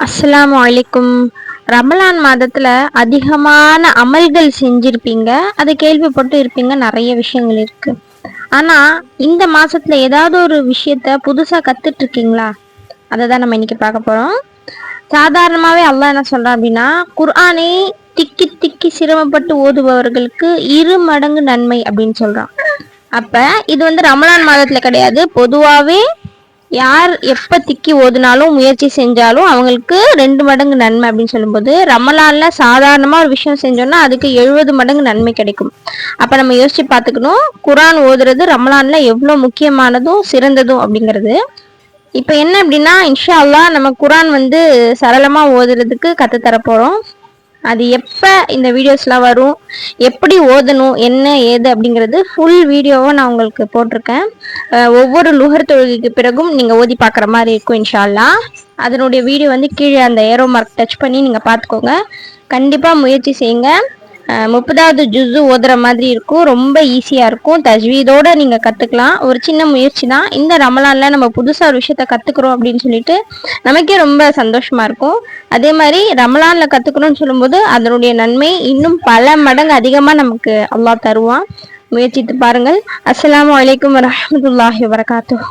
அஸ்ஸலாமு அலைக்கும். ரமலான் மாதத்துல அதிகமான அமல்கள் செஞ்சிருப்பீங்க, அதை கேள்விப்பட்டு இருப்பீங்க. நிறைய விஷயங்கள் இருக்கு. ஆனா இந்த மாசத்துல ஏதாவது ஒரு விஷயத்த புதுசா கத்துட்டு இருக்கீங்களா? அதை தான் நம்ம இன்னைக்கு பார்க்க போறோம். சாதாரணமாவே அல்லாஹ் என்ன சொல்றான் அப்படின்னா, குர்ஆனை திக்கி திக்கி சிரமப்பட்டு ஓதுபவர்களுக்கு 2 மடங்கு நன்மை அப்படின்னு சொல்றான். அப்ப இது ரமலான் மாதத்துல கிடையாது, பொதுவாவே யார் எப்ப திக்கி ஓதுனாலும் முயற்சி செஞ்சாலும் அவங்களுக்கு 2 மடங்கு நன்மை அப்படின்னு சொல்லும்போது, ரமலான்ல சாதாரணமா ஒரு விஷயம் செஞ்சோம்னா அதுக்கு 70 மடங்கு நன்மை கிடைக்கும். அப்ப நம்ம யோசிச்சு பார்த்துக்கணும், குரான் ஓதுறது ரமலான்ல எவ்வளவு முக்கியமானதும் சிறந்ததும் அப்படிங்கிறது. இப்ப என்ன அப்படின்னா, இன்ஷா அல்லாஹ் நம்ம குரான் சரளமா ஓதுறதுக்கு கத்துத்தர போறோம். அது எப்போ இந்த வீடியோஸ்லாம் வரும், எப்படி ஓதணும், என்ன ஏது அப்படிங்கிறது ஃபுல் வீடியோவை நான் உங்களுக்கு போட்டிருக்கேன். ஒவ்வொரு லுகர் தொழுகைக்கு பிறகும் நீங்கள் ஓதி பார்க்குற மாதிரி இருக்கும் இன்ஷா அல்லாஹ். அதனுடைய வீடியோ கீழே அந்த ஏரோ மார்க் டச் பண்ணி நீங்கள் பார்த்துக்கோங்க. கண்டிப்பாக முயற்சி செய்யுங்க. 30வது ஜுஸு ஓதுற மாதிரி இருக்கும். ரொம்ப ஈஸியாக இருக்கும். தஜ்வீதோடு நீங்கள் கற்றுக்கலாம். ஒரு சின்ன முயற்சி தான். இந்த ரமலானில் நம்ம புதுசாக ஒரு விஷயத்த கற்றுக்குறோம் அப்படின்னு சொல்லிட்டு நமக்கே ரொம்ப சந்தோஷமாக இருக்கும். அதே மாதிரி ரமலானில் கற்றுக்கணும்னு சொல்லும்போது அதனுடைய நன்மை இன்னும் பல மடங்கு அதிகமாக நமக்கு அல்லாஹ் தருவான். முயற்சித்து பாருங்கள். அஸ்ஸலாமு அலைக்கும் வரஹ்மத்துல்லாஹி வபரகாத்துஹு.